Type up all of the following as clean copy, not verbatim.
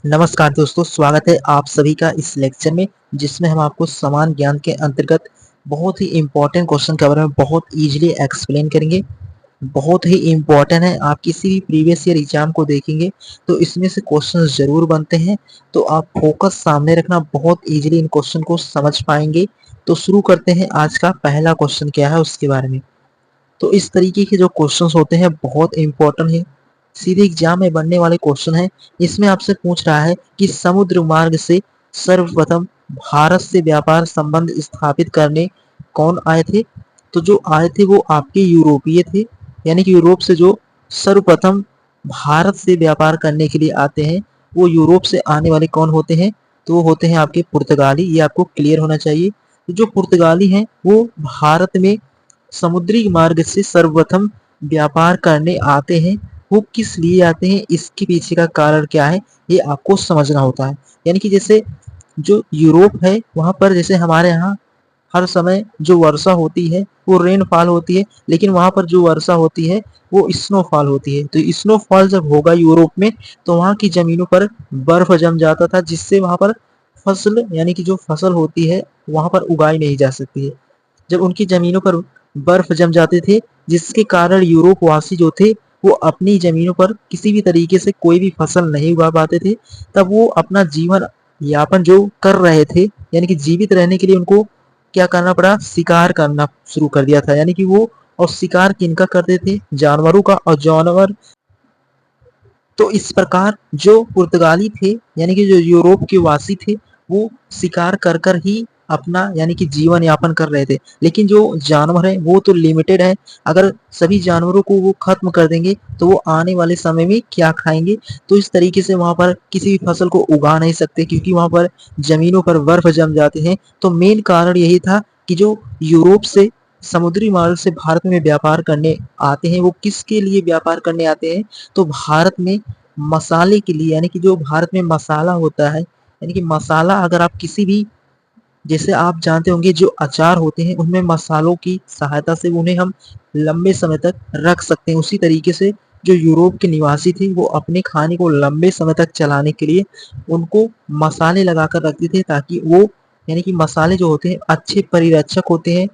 नमस्कार दोस्तों, स्वागत है आप सभी का इस लेक्चर में जिसमें हम आपको समान ज्ञान के अंतर्गत बहुत ही इम्पोर्टेंट क्वेश्चन के बारे में बहुत इजीली एक्सप्लेन करेंगे। बहुत ही इम्पोर्टेंट है। आप किसी भी प्रीवियस ईयर एग्जाम को देखेंगे तो इसमें से क्वेश्चन जरूर बनते हैं, तो आप फोकस सामने रखना, बहुत इजीली इन क्वेश्चन को समझ पाएंगे। तो शुरू करते हैं। आज का पहला क्वेश्चन क्या है उसके बारे में। तो इस तरीके के जो क्वेश्चंस होते हैं बहुत इंपॉर्टेंट है, सीधे एग्जाम में बनने वाले क्वेश्चन है। इसमें आपसे पूछ रहा है कि समुद्र मार्ग से सर्वप्रथम भारत से व्यापार संबंध स्थापित करने कौन आए थे। तो जो आए थे वो आपके यूरोपीय थे, यानी कि यूरोप से जो सर्वप्रथम भारत से व्यापार करने के लिए आते हैं वो यूरोप से आने वाले कौन होते हैं। तो वो होते हैं आपके पुर्तगाली। ये आपको क्लियर होना चाहिए। तो जो पुर्तगाली हैं वो भारत में समुद्री मार्ग से सर्वप्रथम व्यापार करने आते हैं। वो किस लिए आते हैं, इसके पीछे का कारण क्या है, ये आपको समझना होता है। यानी कि जैसे जो यूरोप है वहां पर जैसे हमारे यहाँ हर समय जो वर्षा होती है वो रेनफॉल होती है, लेकिन वहां पर जो वर्षा होती है वो स्नोफॉल होती है। तो स्नोफॉल जब होगा यूरोप में तो वहां की जमीनों पर बर्फ जम जाता था, जिससे वहां पर फसल यानी कि जो फसल होती है वहां पर उगाई नहीं जा सकती है। जब उनकी जमीनों पर बर्फ जम जाते थे, जिसके कारण यूरोप वासी जो थे वो अपनी जमीनों पर किसी भी तरीके से कोई भी फसल नहीं उगा पाते थे। तब वो अपना जीवन यापन जो कर रहे थे, यानी कि जीवित रहने के लिए उनको क्या करना पड़ा, शिकार करना शुरू कर दिया था। यानी कि वो, और शिकार किनका करते थे, जानवरों का। और जानवर, तो इस प्रकार जो पुर्तगाली थे यानी कि जो यूरोप के वासी थे वो शिकार कर कर ही अपना यानी कि जीवन यापन कर रहे थे। लेकिन जो जानवर है वो तो लिमिटेड है। अगर सभी जानवरों को वो खत्म कर देंगे तो वो आने वाले समय में क्या खाएंगे। तो इस तरीके से वहां पर किसी भी फसल को उगा नहीं सकते, क्योंकि वहां पर जमीनों पर बर्फ जम जाते हैं। तो मेन कारण यही था कि जो यूरोप से समुद्री मार्ग से भारत में व्यापार करने आते हैं वो किसके लिए व्यापार करने आते हैं। तो भारत में मसाले के लिए, यानी कि जो भारत में मसाला होता है, यानी कि मसाला अगर आप किसी भी, जैसे आप जानते होंगे जो अचार होते हैं उनमें मसालों की सहायता से उन्हें हम लंबे समय तक रख सकते हैं। उसी तरीके से जो यूरोप के निवासी थे वो अपने खाने को लंबे समय तक चलाने के लिए उनको मसाले लगाकर रखते थे, ताकि वो, यानी कि मसाले जो होते हैं अच्छे परिरक्षक होते हैं,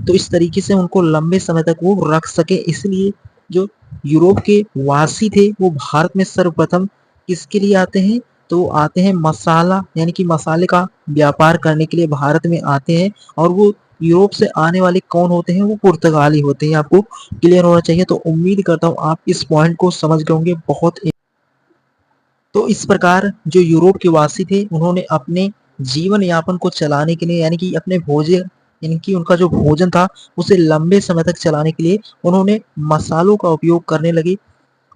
तो इस तरीके से उनको लंबे समय तक वो रख सके। इसलिए जो यूरोप के वासी थे वो भारत में सर्वप्रथम किसके लिए आते हैं, तो आते हैं मसाला यानी कि मसाले का व्यापार करने के लिए भारत में आते हैं। और वो यूरोप से आने वाले कौन होते हैं, वो पुर्तगाली होते हैं। आपको क्लियर होना चाहिए। तो उम्मीद करता हूँ आप इस पॉइंट को समझ गए होंगे। तो इस प्रकार जो यूरोप के वासी थे उन्होंने अपने जीवन यापन को चलाने के लिए, यानी कि अपने भोजन, यानी कि उनका जो भोजन था उसे लंबे समय तक चलाने के लिए उन्होंने मसालों का उपयोग करने लगे।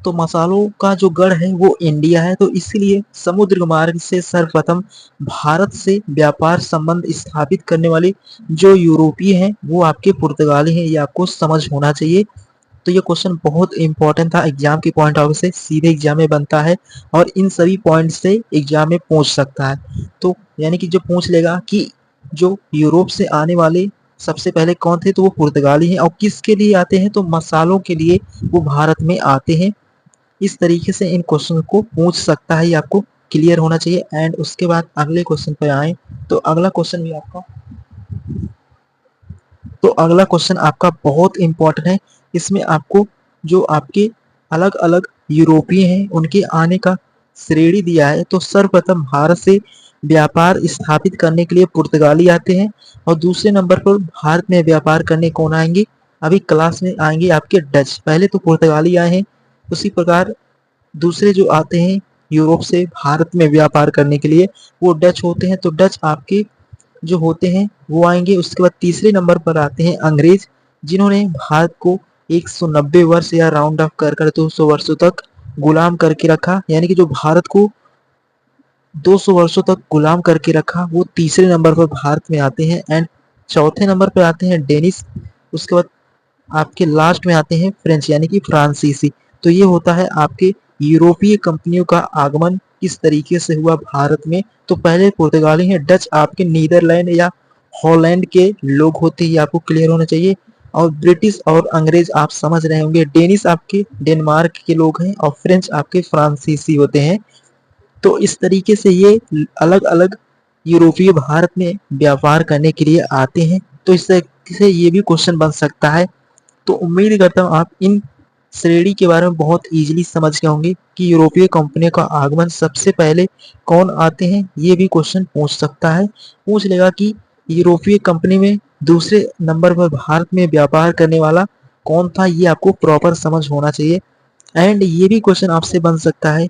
तो मसालों का जो गढ़ है वो इंडिया है। तो इसलिए समुद्र मार्ग से सर्वप्रथम भारत से व्यापार संबंध स्थापित करने वाले जो यूरोपीय हैं वो आपके पुर्तगाली हैं। ये आपको समझ होना चाहिए। तो ये क्वेश्चन बहुत इंपॉर्टेंट था एग्जाम के पॉइंट ऑफ व्यू से, सीधे एग्जाम में बनता है और इन सभी पॉइंट से एग्जाम में पूछ सकता है। तो यानी कि जो पूछ लेगा कि जो यूरोप से आने वाले सबसे पहले कौन थे, तो वो पुर्तगाली हैं। और किसके लिए आते हैं, तो मसालों के लिए वो भारत में आते हैं। इस तरीके से इन क्वेश्चन को पूछ सकता है, ये आपको क्लियर होना चाहिए। एंड उसके बाद अगले क्वेश्चन पर आए तो अगला क्वेश्चन भी आपका, तो अगला क्वेश्चन आपका बहुत इंपॉर्टेंट है। इसमें आपको जो आपके अलग अलग यूरोपीय हैं उनके आने का श्रेणी दिया है। तो सर्वप्रथम भारत से व्यापार स्थापित करने के लिए पुर्तगाली आते हैं, और दूसरे नंबर पर भारत में व्यापार करने कौन आएंगे, अभी क्लास में आएंगे आपके डच। पहले तो पुर्तगाली आए हैं, उसी प्रकार दूसरे जो आते हैं यूरोप से भारत में व्यापार करने के लिए वो डच होते हैं। तो डच आपके जो होते हैं वो आएंगे। उसके बाद तीसरे नंबर पर आते हैं अंग्रेज, जिन्होंने भारत को 190 वर्ष या राउंड ऑफ कर कर 200 वर्षों तक गुलाम करके रखा, यानी कि जो भारत को 200 वर्षों तक गुलाम करके रखा, वो तीसरे नंबर पर भारत में आते हैं। एंड चौथे नंबर पर आते हैं डेनिस। उसके बाद आपके लास्ट में आते हैं फ्रेंच, यानी कि फ्रांसीसी। तो ये होता है आपके यूरोपीय कंपनियों का आगमन किस तरीके से हुआ भारत में। तो पहले पुर्तगाली हैं, डच आपके नीदरलैंड या हॉलैंड के लोग होते हैं, आपको क्लियर होना चाहिए। और ब्रिटिश और अंग्रेज आप समझ रहे होंगे, डेनिश आपके डेनमार्क के लोग हैं और फ्रेंच आपके फ्रांसीसी होते हैं। तो इस तरीके से ये अलग अलग यूरोपीय भारत में व्यापार करने के लिए आते हैं। तो इस तरीके से ये भी क्वेश्चन बन सकता है। तो उम्मीद करता हूँ आप इन श्रेणी के बारे में बहुत इजीली समझ गए होंगे कि यूरोपीय कंपनियों का आगमन सबसे पहले कौन आते हैं। ये भी क्वेश्चन पूछ सकता है, पूछ लेगा कि यूरोपीय कंपनी में दूसरे नंबर पर भारत में व्यापार करने वाला कौन था। ये आपको प्रॉपर समझ होना चाहिए। एंड ये भी क्वेश्चन आपसे बन सकता है,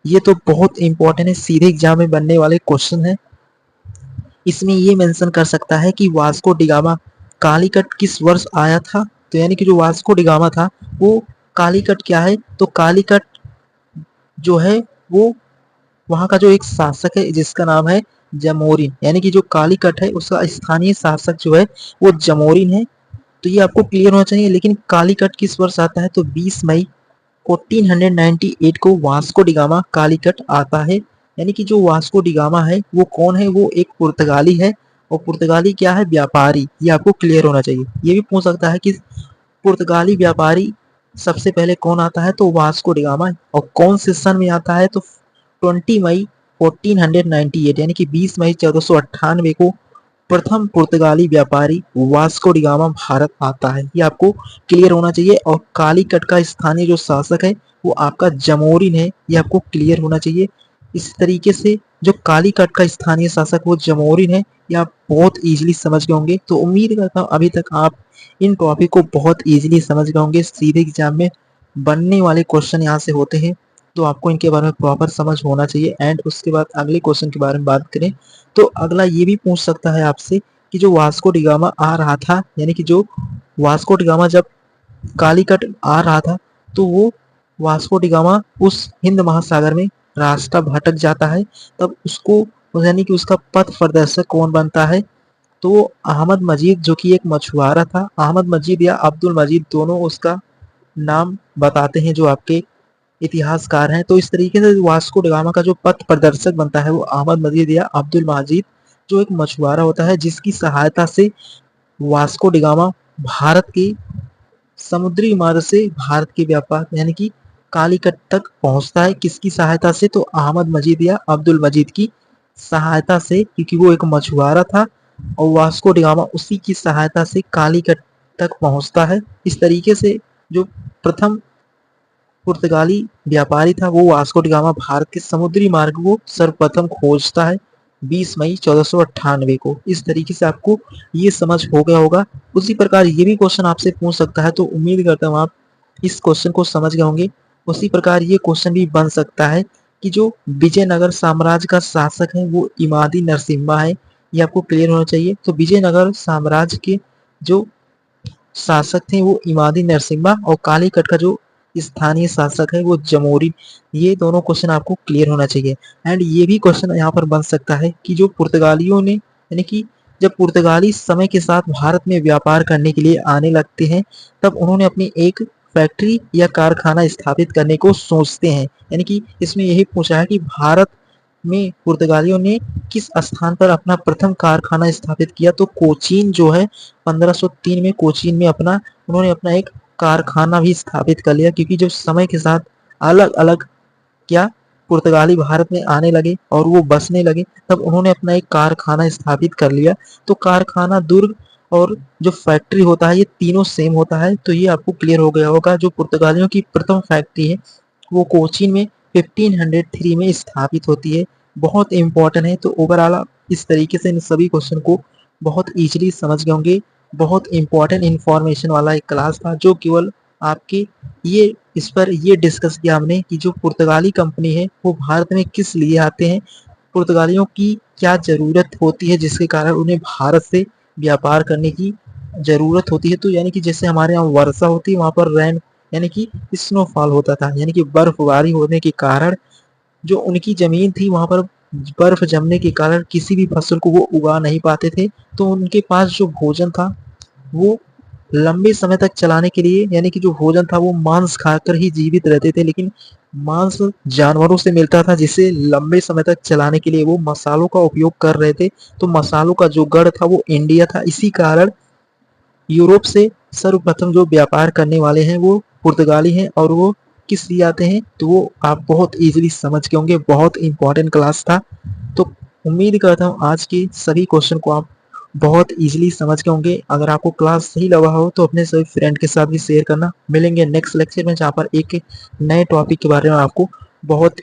ये तो बहुत इंपॉर्टेंट है, सीधे एग्जाम में बनने वाले क्वेश्चन है। इसमें ये मेंशन कर सकता है कि वास्को डिगामा कालीकट किस वर्ष आया था। तो यानी कि जो वास्को डिगामा था वो कालीकट क्या है, तो कालीकट जो है वो वहाँ का जो एक शासक है जिसका नाम है जमोरिन, यानी कि जो कालीकट है उसका स्थानीय शासक जो है वो जमोरिन है। तो ये आपको क्लियर होना चाहिए। लेकिन कालीकट किस वर्ष आता है, तो 20 मई 1498 को वास्को डिगामा कालीकट आता है। यानी कि जो वास्को डिगामा है वो कौन है, वो एक पुर्तगाली है। और पुर्तगाली क्या है, व्यापारी। ये आपको क्लियर होना चाहिए। ये भी पूछ सकता है कि पुर्तगाली व्यापारी सबसे पहले कौन आता है, तो वास्को डिगामा। और कौन से सन में आता है, तो 20 मई 1498 यानी कि 20 मई 1498 को प्रथम पुर्तगाली व्यापारी वास्को डिगामा भारत आता है। ये आपको क्लियर होना चाहिए। और कालीकट का स्थानीय जो शासक है वो आपका जमोरिन है। ये आपको क्लियर होना चाहिए। इस तरीके से जो कालीकट का स्थानीय शासक वो जमोरिन है, ये आप बहुत इजीली समझ गए होंगे। तो उम्मीद करता हूँ अभी तक आप इन टॉपिक को बहुत इजीली समझ गए होंगे। सीधे एग्जाम में बनने वाले क्वेश्चन यहाँ से होते हैं, तो आपको इनके बारे में प्रॉपर समझ होना चाहिए। एंड उसके बाद अगले क्वेश्चन के बारे में बात करें तो अगला ये भी पूछ सकता है आपसे कि जो वास्को डिगामा आ रहा था, यानी कि जो वास्को डिगामा जब कालीकट आ रहा था तो वो वास्को डिगामा उस हिंद महासागर में रास्ता भटक जाता है। तब उसको यानी कि उसका पथ प्रदर्शक कौन बनता है, तो वो अहमद मजीद जो कि एक मछुआरा था। अहमद मजीद या अब्दुल मजीद दोनों उसका नाम बताते हैं जो आपके इतिहासकार हैं। तो इस तरीके से वास्को डिगामा का जो पथ प्रदर्शक बनता है वो अहमद मजीद या अब्दुल मजीद जो एक मछुआरा होता है, जिसकी सहायता से वास्को डिगामा भारत की समुद्री मार्ग से भारत के व्यापार यानी कि कालीकट तक पहुंचता है। किसकी सहायता से, तो अहमद मजीद या अब्दुल मजीद की सहायता से, क्योंकि वो एक मछुआरा था और वास्को डिगामा उसी की सहायता से कालीकट तक पहुंचता है। इस तरीके से जो प्रथम पुर्तगाली व्यापारी था वो वास्को डिगामा भारत के समुद्री मार्ग को सर्वप्रथम खोजता है 20 मई 1498 को। इस तरीके से आपको ये समझ हो गया होगा। उसी प्रकार ये भी क्वेश्चन आपसे पूछ सकता है, तो उम्मीद करता हूँ आप इस क्वेश्चन को समझ गए होंगे। उसी प्रकार ये क्वेश्चन भी बन सकता है कि जो विजयनगर साम्राज्य का शासक है वो इमादी नरसिम्हा है। ये आपको क्लियर होना चाहिए। तो विजयनगर साम्राज्य के जो शासक थे वो इमादी नरसिम्हा और कालीकट का जो स्थानीय शासक है वो जमोरी। ये दोनों क्वेश्चन आपको क्लियर होना चाहिए। एंड ये भी क्वेश्चन यहाँ पर बन सकता है कि जो पुर्तगालियों ने यानी कि जब पुर्तगाली समय के साथ भारत में व्यापार करने के लिए आने लगते हैं तब उन्होंने अपनी एक फैक्ट्री या कारखाना स्थापित करने को सोचते हैं। यानी कि इसमें यही पूछा है कि भारत में पुर्तगालियों ने किस स्थान पर अपना प्रथम कारखाना स्थापित किया, तो कोचीन जो है 1503 में कोचीन में उन्होंने अपना एक कारखाना भी स्थापित कर लिया। क्योंकि जब समय के साथ अलग अलग क्या पुर्तगाली भारत में आने लगे और वो बसने लगे तब उन्होंने अपना एक कारखाना स्थापित कर लिया। तो कारखाना, दुर्ग और जो फैक्ट्री होता है ये तीनों सेम होता है। तो ये आपको क्लियर हो गया होगा। जो पुर्तगालियों की प्रथम फैक्ट्री है वो कोचीन में 1503 में स्थापित होती है। बहुत इंपॉर्टेंट है। तो ओवरऑल आप इस तरीके से इन सभी क्वेश्चन को बहुत इजीली समझ गए होंगे। बहुत इंपॉर्टेंट इंफॉर्मेशन वाला एक क्लास था जो केवल आपके ये इस पर ये डिस्कस किया हमने कि जो पुर्तगाली कंपनी है वो भारत में किस लिए आते हैं, पुर्तगालियों की क्या जरूरत होती है जिसके कारण उन्हें भारत से व्यापार करने की जरूरत होती है। तो यानी कि जैसे हमारे यहाँ वर्षा होती है वहां पर रेन यानी कि स्नोफॉल होता था, यानी कि बर्फबारी होने के कारण जो उनकी जमीन थी वहां पर बर्फ जमने के कारण किसी भी फसल को वो उगा नहीं पाते थे। तो उनके पास जो भोजन था वो लंबे समय तक चलाने के लिए यानी कि जो भोजन था वो मांस खाकर ही जीवित रहते थे। लेकिन मांस जानवरों से मिलता था जिसे लंबे समय तक चलाने के लिए वो मसालों का उपयोग कर रहे थे। तो मसालों का जो गढ़ था वो इंडिया था। इसी कारण यूरोप से सर्वप्रथम जो व्यापार करने वाले हैं वो पुर्तगाली हैं और वो किस लिए आते हैं, तो वो आप बहुत ईजिली समझ के होंगे। बहुत इंपॉर्टेंट क्लास था, तो उम्मीद करता हूँ आज के सभी क्वेश्चन को आप बहुत ईजिली समझ के होंगे। अगर आपको क्लास सही लगा हो तो अपने सभी फ्रेंड के साथ भी शेयर करना। मिलेंगे नेक्स्ट लेक्चर में, जहाँ पर एक नए टॉपिक के बारे में आपको बहुत